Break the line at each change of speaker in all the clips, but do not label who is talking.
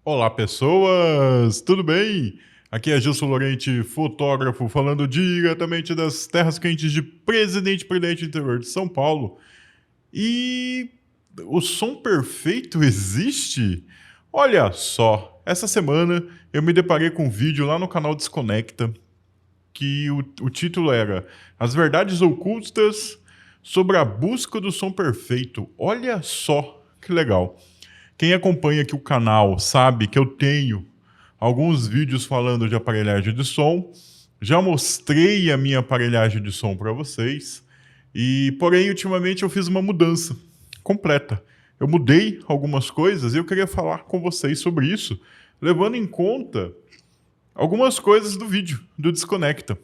Olá, pessoas! Tudo bem? Aqui é Gilson Lorente, fotógrafo, falando diretamente das terras quentes de Presidente Prudente, interior de São Paulo. E o som perfeito existe? Olha só, essa semana eu me deparei com um vídeo lá no canal Desconecta, que o título era As Verdades Ocultas sobre a Busca do Som Perfeito. Olha só que legal. Quem acompanha aqui o canal sabe que eu tenho alguns vídeos falando de aparelhagem de som. Já mostrei a minha aparelhagem de som para vocês. Porém, ultimamente eu fiz uma mudança completa. Eu mudei algumas coisas e eu queria falar com vocês sobre isso, levando em conta algumas coisas do vídeo do Desconecta.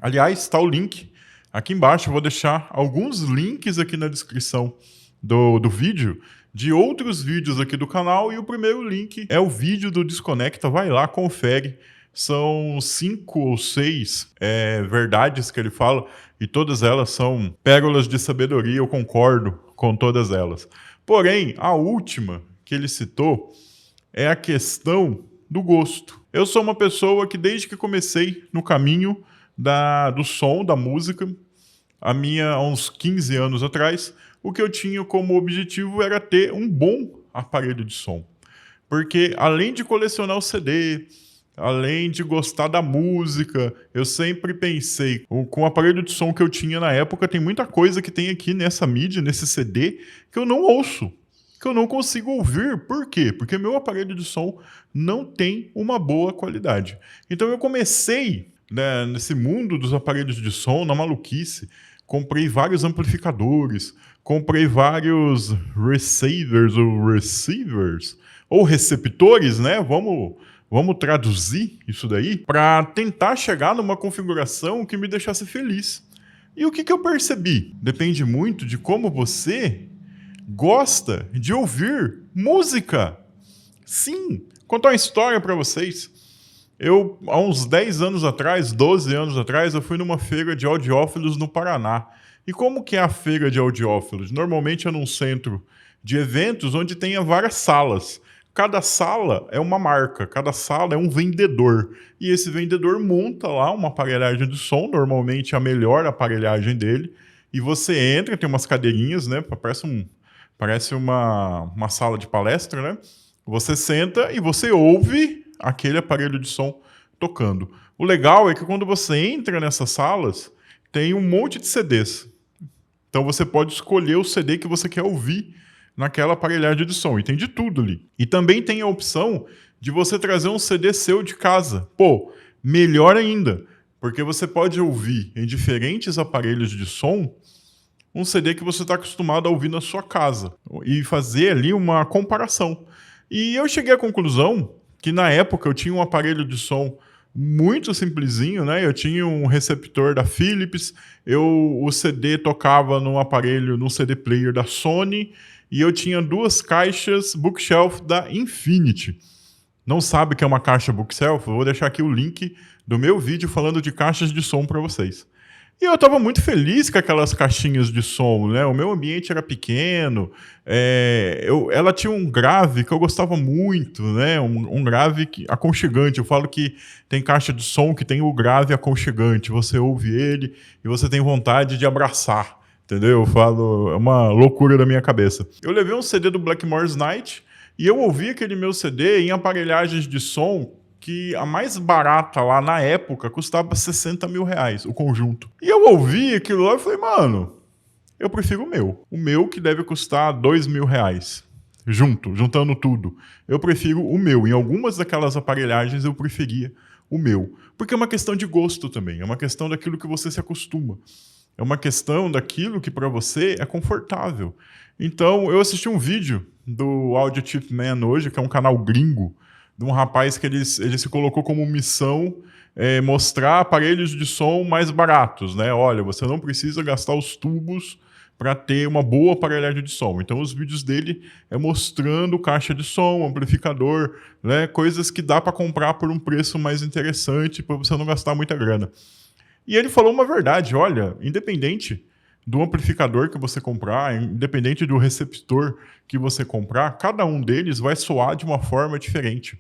Aliás, está o link aqui embaixo. Eu vou deixar alguns links aqui na descrição do vídeo de outros vídeos aqui do canal, e o primeiro link é o vídeo do Desconecta. Vai lá, confere. São 5 ou 6 verdades que ele fala, e todas elas são pérolas de sabedoria. Eu concordo com todas elas. Porém, a última que ele citou é a questão do gosto. Eu sou uma pessoa que, desde que comecei no caminho do som, da música, há uns 15 anos atrás, o que eu tinha como objetivo era ter um bom aparelho de som. Porque, além de colecionar o CD, além de gostar da música, eu sempre pensei, com o aparelho de som que eu tinha na época, tem muita coisa que tem aqui nessa mídia, nesse CD, que eu não ouço, que eu não consigo ouvir. Por quê? Porque meu aparelho de som não tem uma boa qualidade. Então eu comecei, né, nesse mundo dos aparelhos de som, na maluquice. Comprei vários amplificadores, comprei vários receivers, ou receptores, né? Vamos traduzir isso daí, para tentar chegar numa configuração que me deixasse feliz. E o que eu percebi? Depende muito de como você gosta de ouvir música. Sim, contar uma história para vocês. Há uns 10 anos atrás, 12 anos atrás, eu fui numa feira de audiófilos no Paraná. E como que é a feira de audiófilos? Normalmente é num centro de eventos onde tenha várias salas. Cada sala é uma marca, cada sala é um vendedor. E esse vendedor monta lá uma aparelhagem de som, normalmente a melhor aparelhagem dele. E você entra, tem umas cadeirinhas, né? Parece uma sala de palestra, né? Você senta e você ouve aquele aparelho de som tocando. O legal é que quando você entra nessas salas, tem um monte de CDs. Então você pode escolher o CD que você quer ouvir naquela aparelhagem de som. E tem de tudo ali. E também tem a opção de você trazer um CD seu de casa. Pô, melhor ainda, porque você pode ouvir em diferentes aparelhos de som um CD que você está acostumado a ouvir na sua casa e fazer ali uma comparação. E eu cheguei à conclusão que, na época, eu tinha um aparelho de som muito simplesinho, né? Eu tinha um receptor da Philips, o CD tocava num CD player da Sony, e eu tinha 2 caixas bookshelf da Infinity. Não sabe o que é uma caixa bookshelf? Eu vou deixar aqui o link do meu vídeo falando de caixas de som para vocês. E eu estava muito feliz com aquelas caixinhas de som, né? O meu ambiente era pequeno, ela tinha um grave que eu gostava muito, né? Um grave aconchegante. Eu falo que tem caixa de som que tem o grave aconchegante. Você ouve ele e você tem vontade de abraçar, entendeu? Eu falo, é uma loucura da minha cabeça. Eu levei um CD do Blackmore's Night e eu ouvi aquele meu CD em aparelhagens de som que a mais barata lá na época custava 60 mil reais, o conjunto. E eu ouvi aquilo lá e falei, mano, eu prefiro o meu. O meu que deve custar 2 mil reais. Juntando tudo. Eu prefiro o meu. Em algumas daquelas aparelhagens eu preferia o meu. Porque é uma questão de gosto também. É uma questão daquilo que você se acostuma. É uma questão daquilo que para você é confortável. Então, eu assisti um vídeo do Audio Tip Man hoje, que é um canal gringo, de um rapaz que ele se colocou como missão mostrar aparelhos de som mais baratos, né? Olha, você não precisa gastar os tubos para ter uma boa aparelhagem de som. Então, os vídeos dele é mostrando caixa de som, amplificador, né? Coisas que dá para comprar por um preço mais interessante para você não gastar muita grana. E ele falou uma verdade, olha, independente do amplificador que você comprar, independente do receptor que você comprar, cada um deles vai soar de uma forma diferente.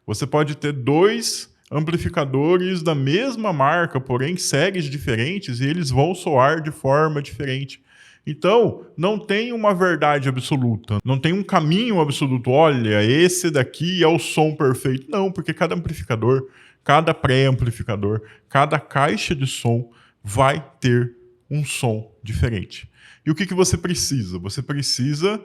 Você pode ter 2 amplificadores da mesma marca, porém séries diferentes, e eles vão soar de forma diferente. Então, não tem uma verdade absoluta, não tem um caminho absoluto. Olha, esse daqui é o som perfeito. Não, porque cada amplificador, cada pré-amplificador, cada caixa de som vai ter um som diferente. E o que você precisa? Você precisa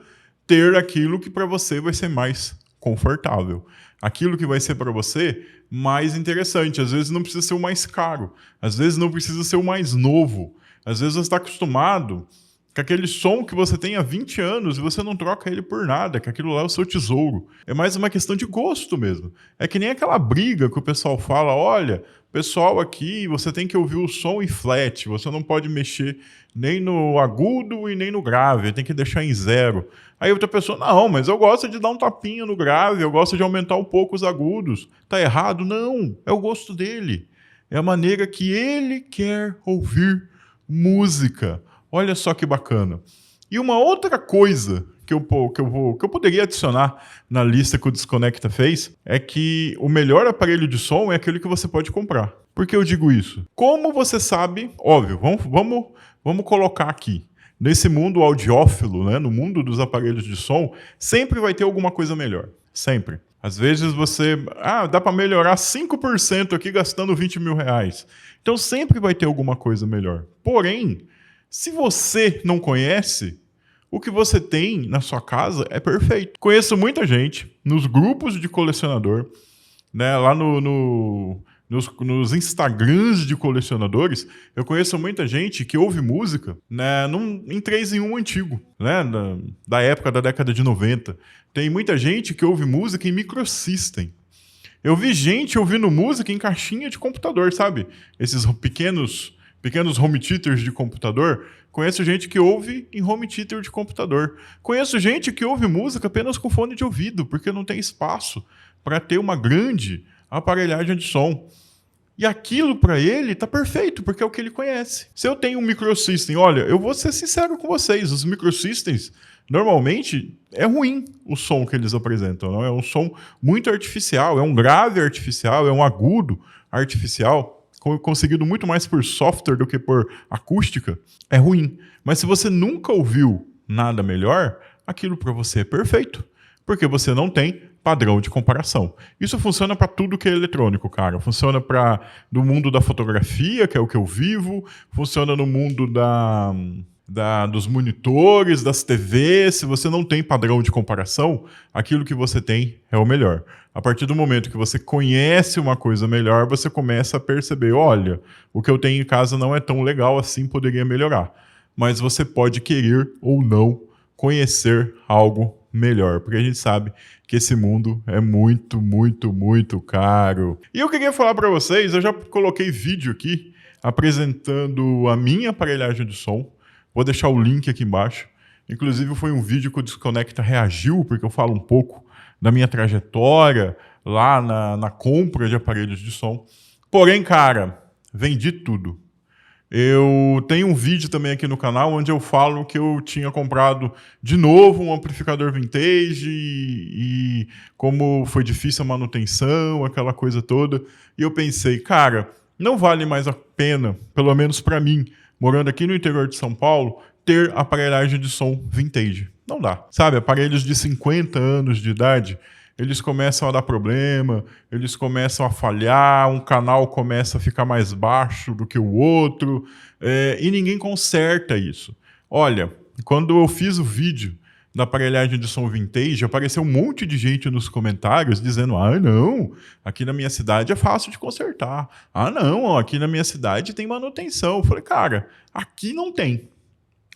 ter aquilo que para você vai ser mais confortável. Aquilo que vai ser para você mais interessante. Às vezes não precisa ser o mais caro. Às vezes não precisa ser o mais novo. Às vezes você está acostumado com aquele som que você tem há 20 anos e você não troca ele por nada, que aquilo lá é o seu tesouro. É mais uma questão de gosto mesmo. É que nem aquela briga que o pessoal fala, olha, pessoal aqui, você tem que ouvir o som em flat, você não pode mexer nem no agudo e nem no grave, tem que deixar em 0. Aí outra pessoa, não, mas eu gosto de dar um tapinha no grave, eu gosto de aumentar um pouco os agudos. Tá errado? Não, é o gosto dele. É a maneira que ele quer ouvir música. Olha só que bacana. E uma outra coisa que eu poderia adicionar na lista que o Desconecta fez é que o melhor aparelho de som é aquele que você pode comprar. Por que eu digo isso? Como você sabe, óbvio, vamos colocar aqui. Nesse mundo audiófilo, né, no mundo dos aparelhos de som, sempre vai ter alguma coisa melhor. Sempre. Às vezes você... dá para melhorar 5% aqui gastando 20 mil reais. Então sempre vai ter alguma coisa melhor. Porém, se você não conhece, o que você tem na sua casa é perfeito. Conheço muita gente nos grupos de colecionador, né, lá nos Instagrams de colecionadores, eu conheço muita gente que ouve música, né, em 3 em 1 antigo, né, da época da década de 90. Tem muita gente que ouve música em microsystem. Eu vi gente ouvindo música em caixinha de computador, sabe? Esses pequenos home theaters de computador. Conheço gente que ouve em home theater de computador. Conheço gente que ouve música apenas com fone de ouvido, porque não tem espaço para ter uma grande aparelhagem de som. E aquilo para ele tá perfeito, porque é o que ele conhece. Se eu tenho um microsystem, olha, eu vou ser sincero com vocês, os microsystems, normalmente, é ruim o som que eles apresentam. Não? É um som muito artificial, é um grave artificial, é um agudo artificial, conseguido muito mais por software do que por acústica, é ruim. Mas se você nunca ouviu nada melhor, aquilo para você é perfeito, porque você não tem padrão de comparação. Isso funciona para tudo que é eletrônico, cara. Funciona no mundo da fotografia, que é o que eu vivo, funciona no mundo dos monitores, das TVs. Se você não tem padrão de comparação, aquilo que você tem é o melhor. A partir do momento que você conhece uma coisa melhor, você começa a perceber, olha, o que eu tenho em casa não é tão legal assim, poderia melhorar. Mas você pode querer ou não conhecer algo melhor, porque a gente sabe que esse mundo é muito, muito, muito caro. E eu queria falar para vocês, eu já coloquei vídeo aqui apresentando a minha aparelhagem de som. Vou deixar o link aqui embaixo. Inclusive foi um vídeo que o Desconecta reagiu, porque eu falo um pouco da minha trajetória lá na compra de aparelhos de som. Porém, cara, vendi tudo. Eu tenho um vídeo também aqui no canal onde eu falo que eu tinha comprado de novo um amplificador vintage e como foi difícil a manutenção, aquela coisa toda. E eu pensei, cara, não vale mais a pena, pelo menos para mim, morando aqui no interior de São Paulo, ter aparelhagem de som vintage. Não dá. Sabe, aparelhos de 50 anos de idade, eles começam a dar problema, eles começam a falhar, um canal começa a ficar mais baixo do que o outro, e ninguém conserta isso. Olha, quando eu fiz o vídeo da aparelhagem de som vintage, apareceu um monte de gente nos comentários dizendo, não, aqui na minha cidade é fácil de consertar. Não, aqui na minha cidade tem manutenção. Eu falei, cara, aqui não tem.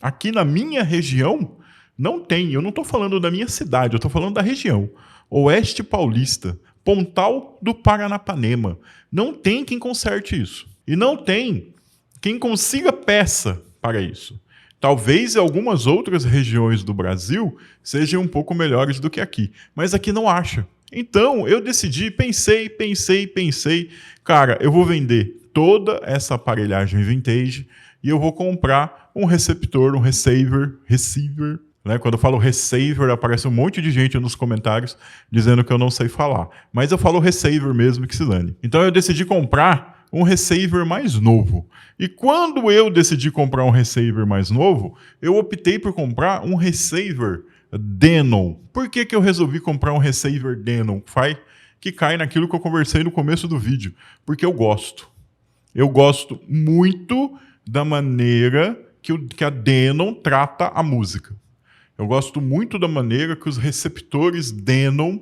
Aqui na minha região não tem. Eu não estou falando da minha cidade, eu estou falando da região. Oeste Paulista, Pontal do Paranapanema. Não tem quem conserte isso. E não tem quem consiga peça para isso. Talvez algumas outras regiões do Brasil sejam um pouco melhores do que aqui. Mas aqui não acha. Então, eu decidi, pensei. Cara, eu vou vender toda essa aparelhagem vintage e eu vou comprar um receptor, um receiver né? Quando eu falo receiver, aparece um monte de gente nos comentários dizendo que eu não sei falar. Mas eu falo receiver mesmo, que se dane. Então eu decidi comprar um receiver mais novo. E quando eu decidi comprar um receiver mais novo, eu optei por comprar um receiver Denon. Por que que eu resolvi comprar um receiver Denon? Que cai naquilo que eu conversei no começo do vídeo. Porque eu gosto. Eu gosto muito da maneira que a Denon trata a música. Eu gosto muito da maneira que os receptores Denon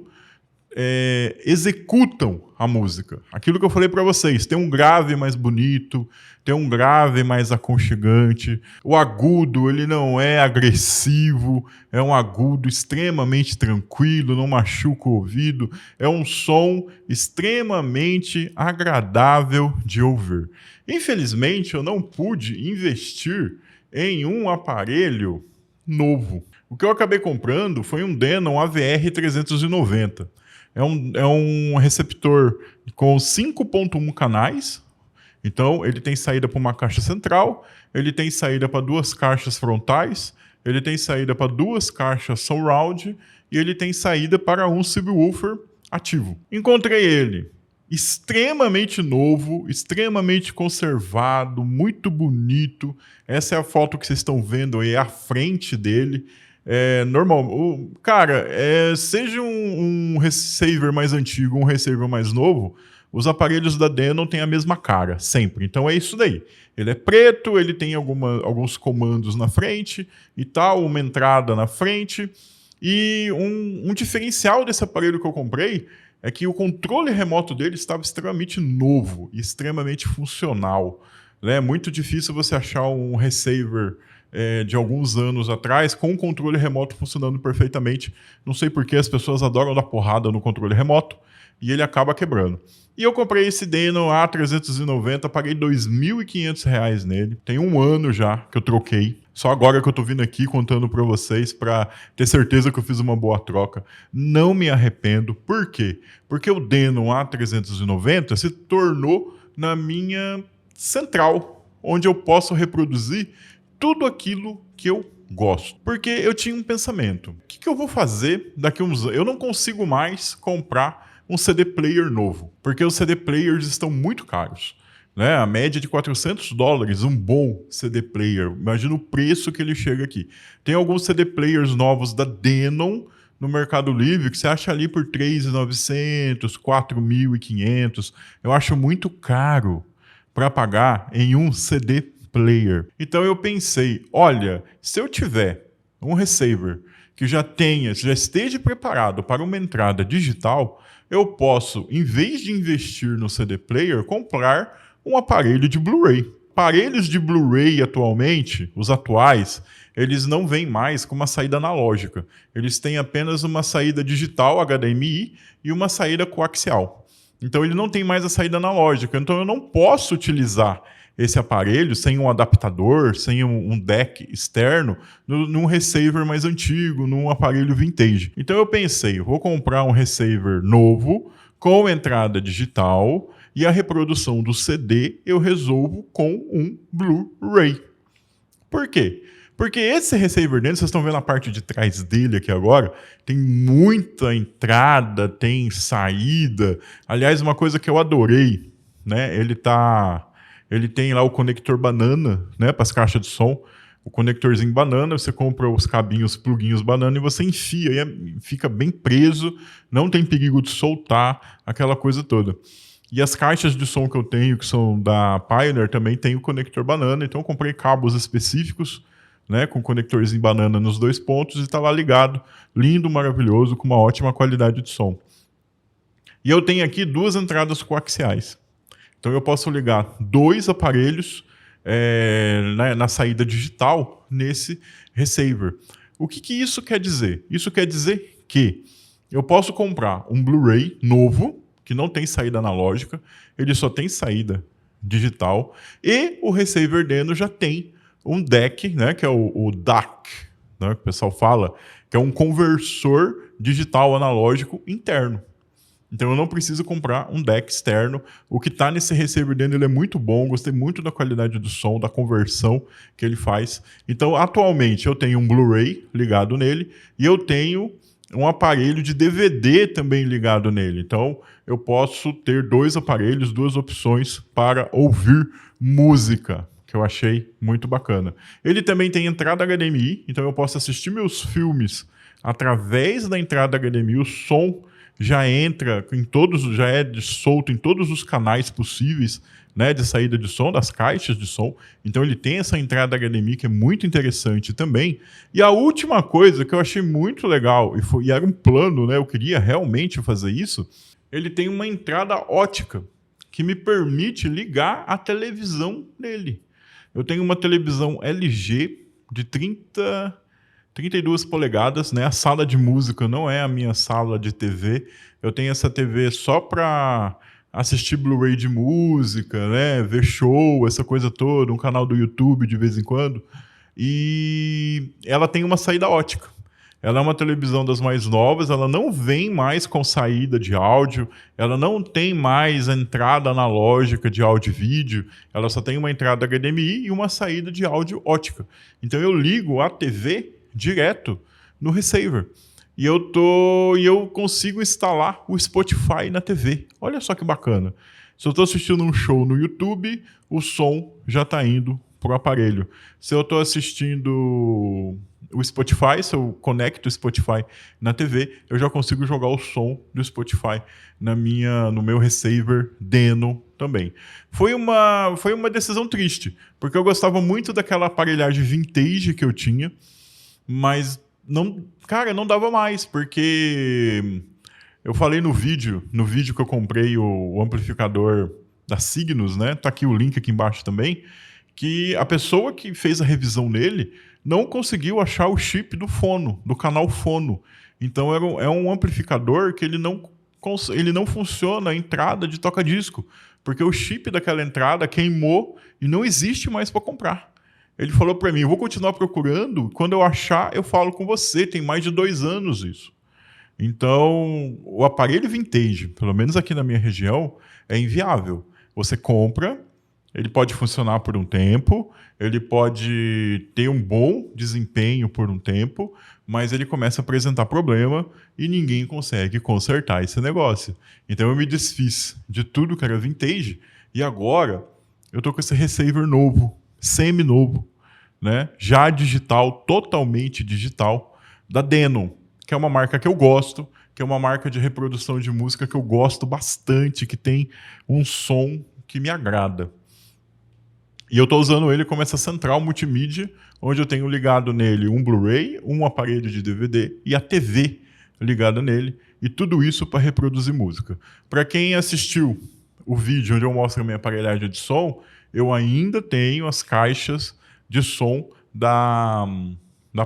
executam a música. Aquilo que eu falei para vocês, tem um grave mais bonito, tem um grave mais aconchegante, o agudo ele não é agressivo, é um agudo extremamente tranquilo, não machuca o ouvido, é um som extremamente agradável de ouvir. Infelizmente, eu não pude investir em um aparelho novo. O que eu acabei comprando foi um Denon AVR 390. É um receptor com 5.1 canais. Então, ele tem saída para uma caixa central, ele tem saída para 2 caixas frontais, ele tem saída para 2 caixas surround e ele tem saída para um subwoofer ativo. Encontrei ele extremamente novo, extremamente conservado, muito bonito. Essa é a foto que vocês estão vendo aí, a frente dele. Normal. Cara, seja um receiver mais antigo, um receiver mais novo, os aparelhos da Denon têm a mesma cara, sempre. Então é isso daí. Ele é preto, ele tem alguns comandos na frente e tal, uma entrada na frente. E um diferencial desse aparelho que eu comprei é que o controle remoto dele estava extremamente novo e extremamente funcional. É muito difícil você achar um receiver de alguns anos atrás com o controle remoto funcionando perfeitamente. Não sei por que as pessoas adoram dar porrada no controle remoto e ele acaba quebrando. E eu comprei esse Denon A390, paguei R$ 2.500 nele. Tem um ano já que eu troquei. Só agora que eu tô vindo aqui contando para vocês para ter certeza que eu fiz uma boa troca. Não me arrependo. Por quê? Porque o Denon A390 se tornou na minha central, onde eu posso reproduzir tudo aquilo que eu gosto. Porque eu tinha um pensamento. O que eu vou fazer daqui a uns anos? Eu não consigo mais comprar um CD player novo, porque os CD players estão muito caros. Né? A média de $400, um bom CD player. Imagina o preço que ele chega aqui. Tem alguns CD players novos da Denon no Mercado Livre que você acha ali por R$3.900, R$4.500. Eu acho muito caro para pagar em um CD player. Então eu pensei, olha, se eu tiver um receiver que já esteja preparado para uma entrada digital, eu posso, em vez de investir no CD player, comprar um aparelho de Blu-ray. Aparelhos de Blu-ray atualmente, os atuais, eles não vêm mais com uma saída analógica. Eles têm apenas uma saída digital, HDMI, e uma saída coaxial. Então ele não tem mais a saída analógica. Então eu não posso utilizar esse aparelho sem um adaptador, sem um deck externo, num receiver mais antigo, num aparelho vintage. Então eu pensei, vou comprar um receiver novo, com entrada digital, e a reprodução do CD eu resolvo com um Blu-ray. Por quê? Porque esse receiver dentro, vocês estão vendo a parte de trás dele aqui agora, tem muita entrada, tem saída. Aliás, uma coisa que eu adorei, né? Ele tem lá o conector banana, né, para as caixas de som. O conectorzinho banana, você compra os cabinhos, pluguinhos banana e você enfia, e fica bem preso, não tem perigo de soltar, aquela coisa toda. E as caixas de som que eu tenho, que são da Pioneer, também tem o conector banana, então eu comprei cabos específicos, né, com conectorzinho banana nos 2 pontos e está lá ligado, lindo, maravilhoso, com uma ótima qualidade de som. E eu tenho aqui 2 entradas coaxiais. Então eu posso ligar 2 aparelhos na saída digital nesse receiver. O que isso quer dizer? Isso quer dizer que eu posso comprar um Blu-ray novo, que não tem saída analógica, ele só tem saída digital, e o receiver dentro já tem um DAC, né, que é o DAC, né, que o pessoal fala, que é um conversor digital analógico interno. Então eu não preciso comprar um deck externo. O que está nesse receiver dentro ele é muito bom, gostei muito da qualidade do som, da conversão que ele faz. Então atualmente eu tenho um Blu-ray ligado nele e eu tenho um aparelho de DVD também ligado nele. Então eu posso ter dois aparelhos, duas opções para ouvir música, que eu achei muito bacana. Ele também tem entrada HDMI, então eu posso assistir meus filmes através da entrada HDMI. O som já entra em todos, já é solto em todos os canais possíveis, né, de saída de som, das caixas de som. Então ele tem essa entrada HDMI que é muito interessante também. E a última coisa que eu achei muito legal, e era um plano, né, eu queria realmente fazer isso, ele tem uma entrada ótica que me permite ligar a televisão dele. Eu tenho uma televisão LG de 32 polegadas, né? A sala de música não é a minha sala de TV. Eu tenho essa TV só para assistir Blu-ray de música, né? Ver show, essa coisa toda, um canal do YouTube de vez em quando. E ela tem uma saída ótica. Ela é uma televisão das mais novas, ela não vem mais com saída de áudio, ela não tem mais a entrada analógica de áudio e vídeo, ela só tem uma entrada HDMI e uma saída de áudio ótica. Então eu ligo a TV direto no receiver. E eu consigo instalar o Spotify na TV. Olha só que bacana. Se eu estou assistindo um show no YouTube, o som já está indo para o aparelho. Se eu estou assistindo o Spotify, se eu conecto o Spotify na TV, eu já consigo jogar o som do Spotify no meu receiver Deno também. Foi uma decisão triste, porque eu gostava muito daquela aparelhagem vintage que eu tinha, mas não dava mais, porque eu falei no vídeo que eu comprei o amplificador da Cygnus, né? Tá aqui o link aqui embaixo também, que a pessoa que fez a revisão nele não conseguiu achar o chip do fono, do canal fono. Então é um amplificador que ele não funciona a entrada de toca-disco, porque o chip daquela entrada queimou e não existe mais para comprar. Ele falou para mim, eu vou continuar procurando, quando eu achar eu falo com você, tem mais de 2 anos isso. Então, o aparelho vintage, pelo menos aqui na minha região, é inviável. Você compra, ele pode funcionar por um tempo, ele pode ter um bom desempenho por um tempo, mas ele começa a apresentar problema e ninguém consegue consertar esse negócio. Então eu me desfiz de tudo que era vintage e agora eu estou com esse receiver novo, semi-novo, né? Já digital, totalmente digital, da Denon, que é uma marca que eu gosto, que é uma marca de reprodução de música que eu gosto bastante, que tem um som que me agrada. E eu estou usando ele como essa central multimídia, onde eu tenho ligado nele um Blu-ray, um aparelho de DVD e a TV ligada nele, e tudo isso para reproduzir música. Para quem assistiu o vídeo onde eu mostro a minha aparelhagem de som, eu ainda tenho as caixas de som da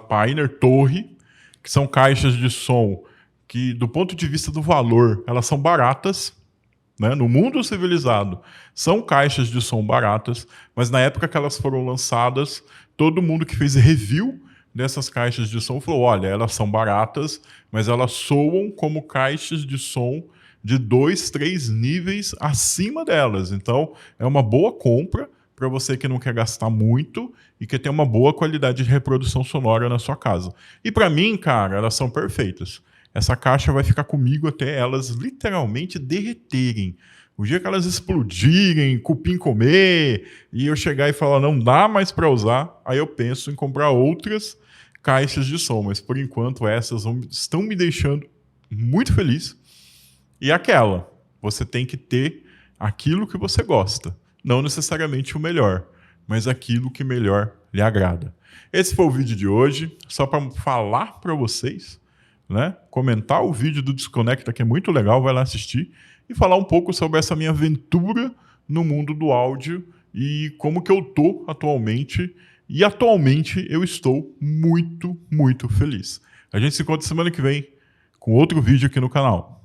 Pioneer Torre, que são caixas de som que, do ponto de vista do valor, elas são baratas, né? No mundo civilizado, são caixas de som baratas, mas na época que elas foram lançadas, todo mundo que fez review dessas caixas de som falou, olha, elas são baratas, mas elas soam como caixas de som de 2, 3 níveis acima delas. Então, é uma boa compra para você que não quer gastar muito e quer ter uma boa qualidade de reprodução sonora na sua casa. E para mim, cara, elas são perfeitas. Essa caixa vai ficar comigo até elas literalmente derreterem. O dia que elas explodirem, cupim comer, e eu chegar e falar, não dá mais para usar, aí eu penso em comprar outras caixas de som. Mas, por enquanto, essas estão me deixando muito feliz. E aquela, você tem que ter aquilo que você gosta. Não necessariamente o melhor, mas aquilo que melhor lhe agrada. Esse foi o vídeo de hoje, só para falar para vocês, né? Comentar o vídeo do Desconecta, que é muito legal, vai lá assistir, e falar um pouco sobre essa minha aventura no mundo do áudio e como que eu tô atualmente. E atualmente eu estou muito, muito feliz. A gente se encontra semana que vem com outro vídeo aqui no canal.